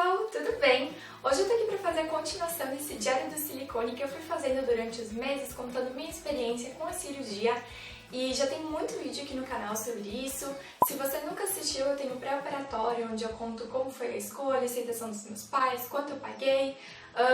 pessoal, tudo bem? Hoje eu tô aqui pra fazer a continuação desse diário do silicone que eu fui fazendo durante os meses, contando minha experiência com a cirurgia. E já tem muito vídeo aqui no canal sobre isso. Se você nunca assistiu, eu tenho pré-operatório, onde eu conto como foi a escolha, a aceitação dos meus pais, quanto eu paguei,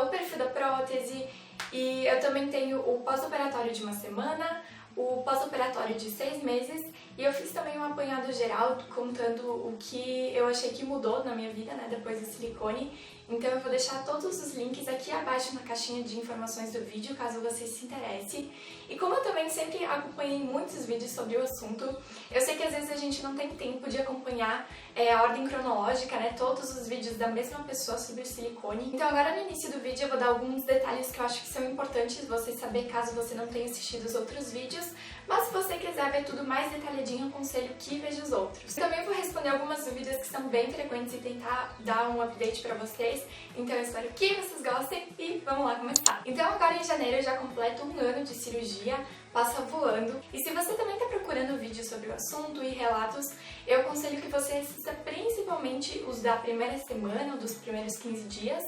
o perfil da prótese. E eu também tenho o pós-operatório de uma semana, o pós-operatório de 6 meses, e eu fiz também um apanhado geral contando o que eu achei que mudou na minha vida, né, depois do silicone. Então eu vou deixar todos os links aqui abaixo na caixinha de informações do vídeo, caso você se interesse. E como eu também sempre acompanhei muitos vídeos sobre o assunto, eu sei que às vezes a gente não tem tempo de acompanhar a ordem cronológica, né, todos os vídeos da mesma pessoa sobre o silicone. Então agora no início do vídeo eu vou dar alguns detalhes que eu acho que são importantes você saber caso você não tenha assistido os outros vídeos, mas se você quiser ver tudo mais detalhadinho, eu aconselho que veja os outros. Também vou responder algumas dúvidas que são bem frequentes e tentar dar um update pra vocês, então eu espero que vocês gostem e vamos lá começar. Então agora em janeiro eu já completo 1 ano de cirurgia, passa voando, e se você também está procurando vídeos sobre o assunto e relatos, eu aconselho que você assista principalmente os da primeira semana, ou dos primeiros 15 dias,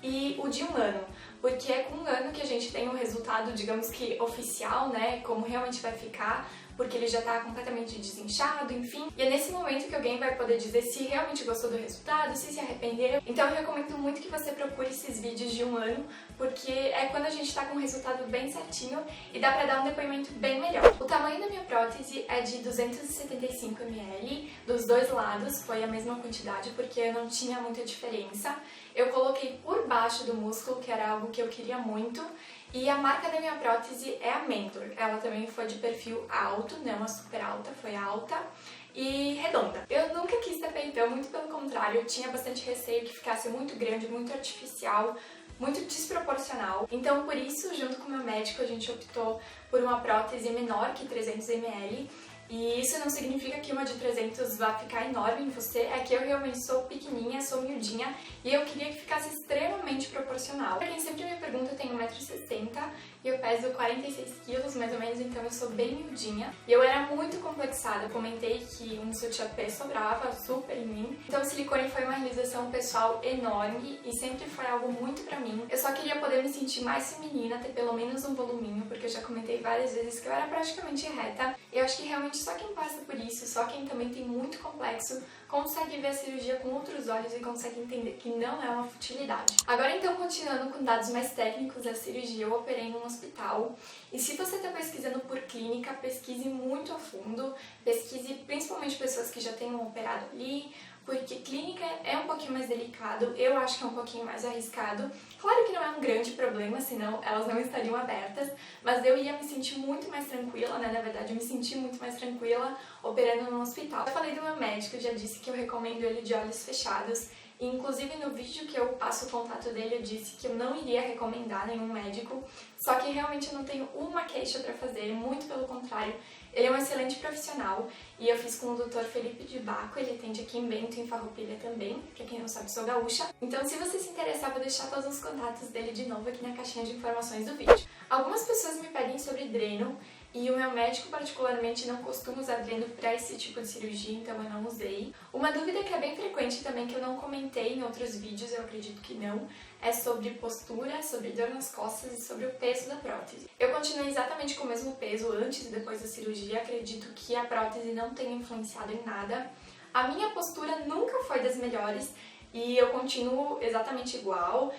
e o de 1 ano, porque é com 1 ano que a gente tem um resultado, digamos que oficial, né, como realmente vai ficar, porque ele já tá completamente desinchado, enfim. E é nesse momento que alguém vai poder dizer se realmente gostou do resultado, se arrependeu. Então eu recomendo muito que você procure esses vídeos de 1 ano, porque é quando a gente tá com um resultado bem certinho e dá pra dar um depoimento bem melhor. O tamanho da minha prótese é de 275 ml, dos dois lados foi a mesma quantidade, porque eu não tinha muita diferença. Eu coloquei por baixo do músculo, que era algo que eu queria muito, e a marca da minha prótese é a Mentor. Ela também foi de perfil alto, não a super alta, foi alta e redonda. Eu nunca quis ter peitão, muito pelo contrário, eu tinha bastante receio que ficasse muito grande, muito artificial, muito desproporcional. Então, por isso, junto com o meu médico, a gente optou por uma prótese menor que 300 ml. E isso não significa que uma de 300 vá ficar enorme em você, é que eu realmente sou pequenininha, sou miudinha e eu queria que ficasse extremamente proporcional. Pra quem sempre me pergunta, eu tenho 1,60 m e eu peso 46 kg mais ou menos, então eu sou bem miudinha. E eu era muito complexada, eu comentei que um sutiã-pé sobrava super em mim. Então o silicone foi uma realização pessoal enorme e sempre foi algo muito pra mim. Eu só queria poder me sentir mais feminina, ter pelo menos um voluminho, porque eu já comentei várias vezes que eu era praticamente reta. E eu acho que realmente só quem passa por isso, só quem também tem muito complexo, consegue ver a cirurgia com outros olhos e consegue entender que não é uma futilidade. Agora então, continuando com dados mais técnicos da cirurgia, eu operei num hospital. E se você está pesquisando por clínica, pesquise muito a fundo, pesquise principalmente pessoas que já tenham operado ali, porque clínica é um pouquinho mais delicado, eu acho que é um pouquinho mais arriscado. Claro que não é um grande problema, senão elas não estariam abertas, mas eu ia me sentir muito mais tranquila, né? Na verdade, eu me senti muito mais tranquila operando no hospital. Eu falei do meu médico, já disse que eu recomendo ele de olhos fechados. E, inclusive no vídeo que eu passo o contato dele, eu disse que eu não iria recomendar nenhum médico, só que realmente eu não tenho uma queixa pra fazer, muito pelo contrário. Ele é um excelente profissional e eu fiz com o Dr. Felipe de Baco, ele atende aqui em Bento, em Farroupilha também, pra quem não sabe, sou gaúcha. Então se você se interessar, vou deixar todos os contatos dele de novo aqui na caixinha de informações do vídeo. Algumas pessoas me pedem sobre dreno, e o meu médico particularmente não costuma usar dreno para esse tipo de cirurgia, então eu não usei. Uma dúvida que é bem frequente também, que eu não comentei em outros vídeos, eu acredito que não, é sobre postura, sobre dor nas costas e sobre o peso da prótese. Eu continuei exatamente com o mesmo peso antes e depois da cirurgia, acredito que a prótese não tenha influenciado em nada. A minha postura nunca foi das melhores, e eu continuo exatamente igual,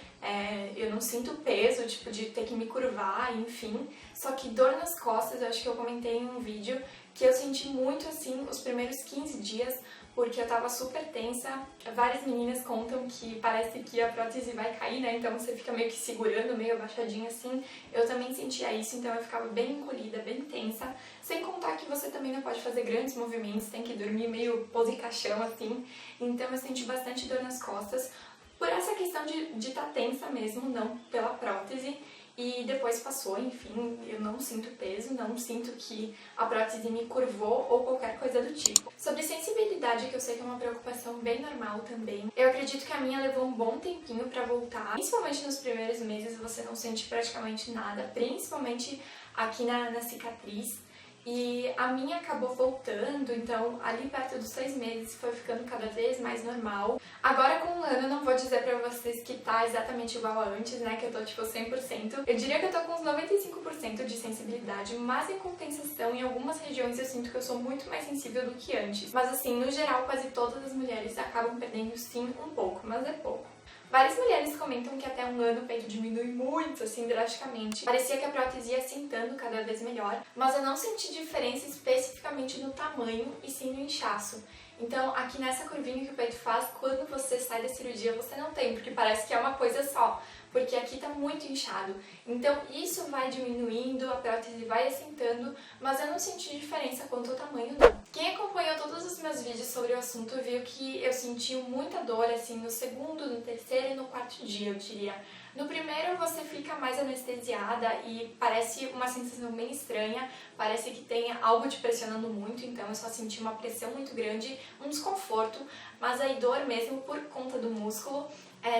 eu não sinto peso, tipo, de ter que me curvar, enfim. Só que dor nas costas, eu acho que eu comentei em um vídeo que eu senti muito, assim, os primeiros 15 dias, porque eu tava super tensa. Várias meninas contam que parece que a prótese vai cair, né? Então você fica meio que segurando, meio abaixadinha assim. Eu também sentia isso, então eu ficava bem encolhida, bem tensa. Sem contar que você também não pode fazer grandes movimentos, tem que dormir meio pose caixão assim. Então eu senti bastante dor nas costas, por essa questão de estar tensa mesmo, não pela prótese. E depois passou, enfim, eu não sinto peso, não sinto que a prótese me curvou ou qualquer coisa do tipo. Sobre sensibilidade, que eu sei que é uma preocupação bem normal também, eu acredito que a minha levou um bom tempinho pra voltar. Principalmente nos primeiros meses você não sente praticamente nada, principalmente aqui na cicatriz. e a minha acabou voltando, então ali perto dos 6 meses foi ficando cada vez mais normal. Agora com um ano eu não vou dizer pra vocês que tá exatamente igual a antes, né, que eu tô tipo 100%. Eu diria que eu tô com uns 95% de sensibilidade, mas em compensação em algumas regiões eu sinto que eu sou muito mais sensível do que antes. Mas assim, no geral quase todas as mulheres acabam perdendo sim um pouco, mas é pouco. Várias mulheres comentam que até um ano o peito diminui muito, assim, drasticamente. Parecia que a prótese ia assentando cada vez melhor, mas eu não senti diferença especificamente no tamanho e sim no inchaço. Então, aqui nessa curvinha que o peito faz, quando você sai da cirurgia, você não tem, porque parece que é uma coisa só, porque aqui tá muito inchado. Então, isso vai diminuindo, a prótese vai assentando, mas eu não senti diferença quanto ao tamanho, não. Quem acompanhou todos os meus vídeos sobre o assunto viu que eu senti muita dor, assim, no segundo, no terceiro e no quarto dia, eu diria. No primeiro você fica mais anestesiada e parece uma sensação bem estranha, parece que tem algo te pressionando muito, então eu só senti uma pressão muito grande, um desconforto, mas aí dor mesmo por conta do músculo.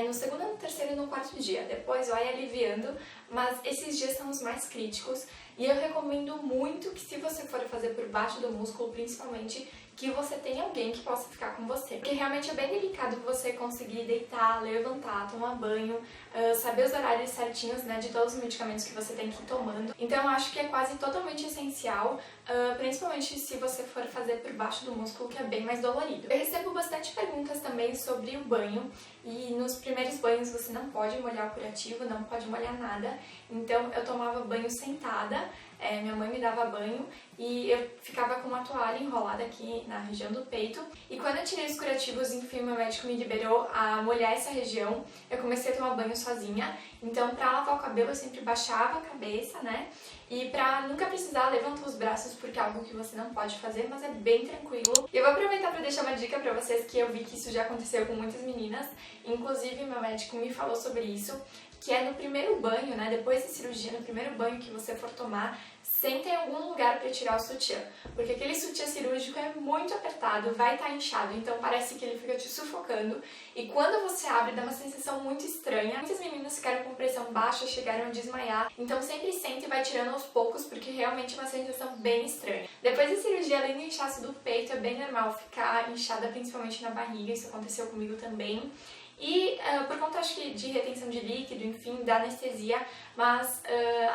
No segundo, no terceiro e no quarto dia. Depois vai aliviando, mas esses dias são os mais críticos e eu recomendo muito que se você for fazer por baixo do músculo, principalmente, que você tenha alguém que possa ficar com você. Porque realmente é bem delicado você conseguir deitar, levantar, tomar banho, saber os horários certinhos, né, de todos os medicamentos que você tem que ir tomando. Então eu acho que é quase totalmente essencial, principalmente se você for fazer por baixo do músculo, que é bem mais dolorido. Eu recebo bastante perguntas também sobre o banho, e nos primeiros banhos você não pode molhar o curativo, não pode molhar nada. Então eu tomava banho sentada, minha mãe me dava banho e eu ficava com uma toalha enrolada aqui na região do peito. E quando eu tirei os curativos, enfim, meu médico me liberou a molhar essa região, eu comecei a tomar banho sozinha. Então, pra lavar o cabelo, eu sempre baixava a cabeça, né? E pra nunca precisar levantar os braços, porque é algo que você não pode fazer, mas é bem tranquilo. E eu vou aproveitar pra deixar uma dica pra vocês, que eu vi que isso já aconteceu com muitas meninas. Inclusive, meu médico me falou sobre isso, que é no primeiro banho, né? Depois da cirurgia, no primeiro banho que você for tomar, senta em algum lugar para tirar o sutiã, porque aquele sutiã cirúrgico é muito apertado, vai estar inchado, então parece que ele fica te sufocando, e quando você abre dá uma sensação muito estranha. Muitas meninas ficaram com pressão baixa, chegaram a desmaiar, então sempre senta e vai tirando aos poucos, porque realmente é uma sensação bem estranha. Depois da cirurgia, além do inchaço do peito, é bem normal ficar inchada principalmente na barriga, isso aconteceu comigo também. E por conta, acho que, de retenção de líquido, enfim, da anestesia, mas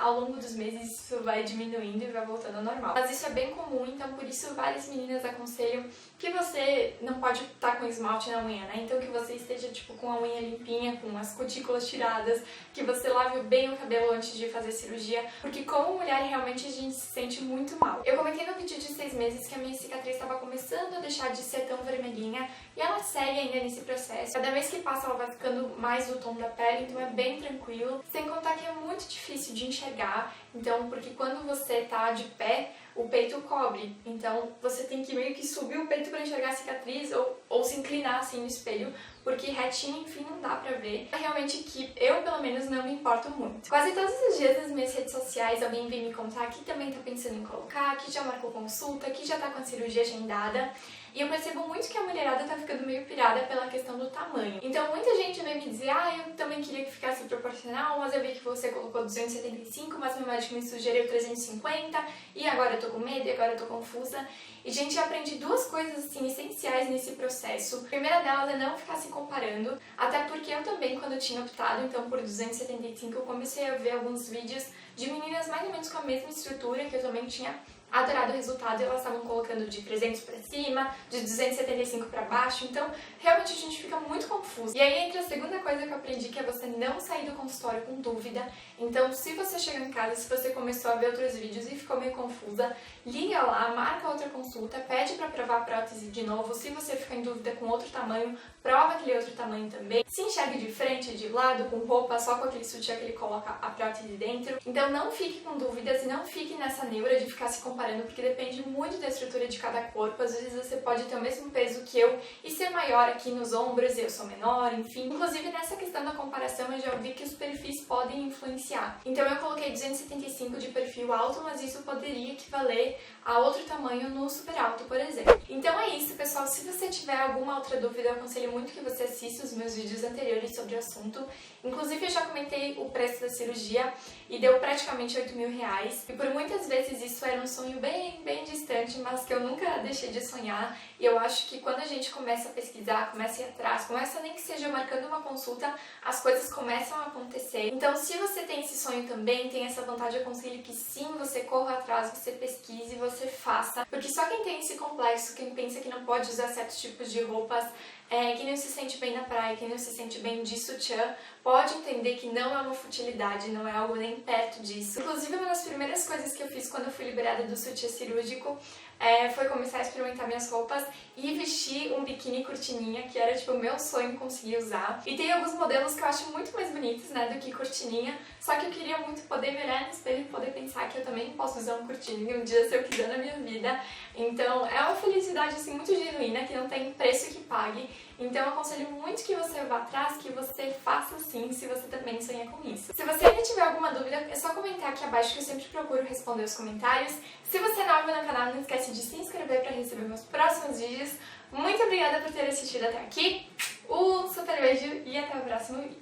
ao longo dos meses isso vai diminuindo e vai voltando ao normal. Mas isso é bem comum, então por isso várias meninas aconselham que você não pode estar com esmalte na unha, né? Então que você esteja tipo com a unha limpinha, com as cutículas tiradas, que você lave bem o cabelo antes de fazer cirurgia, porque como mulher realmente a gente se sente muito mal. Eu comentei no vídeo de 6 meses que a minha cicatriz estava começando a deixar de ser tão vermelhinha e ela segue ainda nesse processo. Cada vez que passa ela vai ficando mais do tom da pele, então é bem tranquilo. Sem contar que é muito difícil de enxergar, então porque quando você tá de pé, o peito cobre, então você tem que meio que subir o peito para enxergar a cicatriz ou se inclinar assim no espelho, porque retinho, enfim, não dá pra ver. É realmente que eu, pelo menos, não me importo muito. Quase todos os dias nas minhas redes sociais alguém vem me contar que também tá pensando em colocar, que já marcou consulta, que já tá com a cirurgia agendada. E eu percebo muito que a mulherada tá ficando meio pirada pela questão do tamanho. Então muita gente vem me dizer, eu também queria que ficasse proporcional, mas eu vi que você colocou 275, mas meu médico me sugeriu 350, e agora eu tô com medo, e agora eu tô confusa. E, gente, eu aprendi duas coisas, assim, essenciais nesse processo. A primeira delas é não ficar se comparando, até porque eu também, quando eu tinha optado, então, por 275, eu comecei a ver alguns vídeos de meninas mais ou menos com a mesma estrutura, que eu também tinha adorado o resultado, e elas estavam colocando de 300 pra cima, de 275 pra baixo, então realmente a gente fica muito confuso. E aí entra a segunda coisa que eu aprendi, que é você não sair do consultório com dúvida. Então, se você chega em casa, se você começou a ver outros vídeos e ficou meio confusa, liga lá, marca outra consulta, pede pra provar a prótese de novo. Se você ficar em dúvida com outro tamanho, prova aquele outro tamanho também. Se enxergue de frente, de lado, com roupa, só com aquele sutiã que ele coloca a prótese dentro. Então não fique com dúvidas e não fique nessa neura de ficar se comparando, porque depende muito da estrutura de cada corpo. Às vezes você pode ter o mesmo peso que eu e ser maior aqui nos ombros e eu sou menor, enfim. Inclusive nessa questão da comparação eu já ouvi que os perfis podem influenciar. Então eu coloquei 275 de perfil alto, mas isso poderia equivaler a outro tamanho no super alto, por exemplo. Então é isso, pessoal. Se você tiver alguma outra dúvida, eu aconselho muito que você assista os meus vídeos anteriores sobre o assunto. Inclusive eu já comentei o preço da cirurgia e deu praticamente R$8.000. E por muitas vezes isso era um sonho sonho bem distante, mas que eu nunca deixei de sonhar. E eu acho que quando a gente começa a pesquisar, começa a ir atrás, começa nem que seja marcando uma consulta, as coisas começam a acontecer. Então, se você tem esse sonho também, tem essa vontade, eu aconselho que sim, você corra atrás, você pesquise, você faça. Porque só quem tem esse complexo, quem pensa que não pode usar certos tipos de roupas, quem não se sente bem na praia, quem não se sente bem de sutiã, pode entender que não é uma futilidade, não é algo nem perto disso. Inclusive, uma das primeiras coisas que eu fiz quando eu fui liberada do sutiã cirúrgico foi começar a experimentar minhas roupas e vestir um biquíni cortininha, que era tipo o meu sonho conseguir usar. E tem alguns modelos que eu acho muito mais bonitos, né, do que cortininha, só que eu queria muito poder me olhar no espelho e poder pensar que eu também posso usar um cortininha um dia se eu quiser na minha vida. Então é uma felicidade assim muito genuína, que não tem preço que pague. Então eu aconselho muito que você vá atrás, que você faça sim, se você também sonha com isso. Se você ainda tiver alguma dúvida, é só comentar aqui abaixo que eu sempre procuro responder os comentários. Se você é nova no canal, não esquece de se inscrever para receber meus próximos vídeos. Muito obrigada por ter assistido até aqui. Um super beijo e até o próximo vídeo.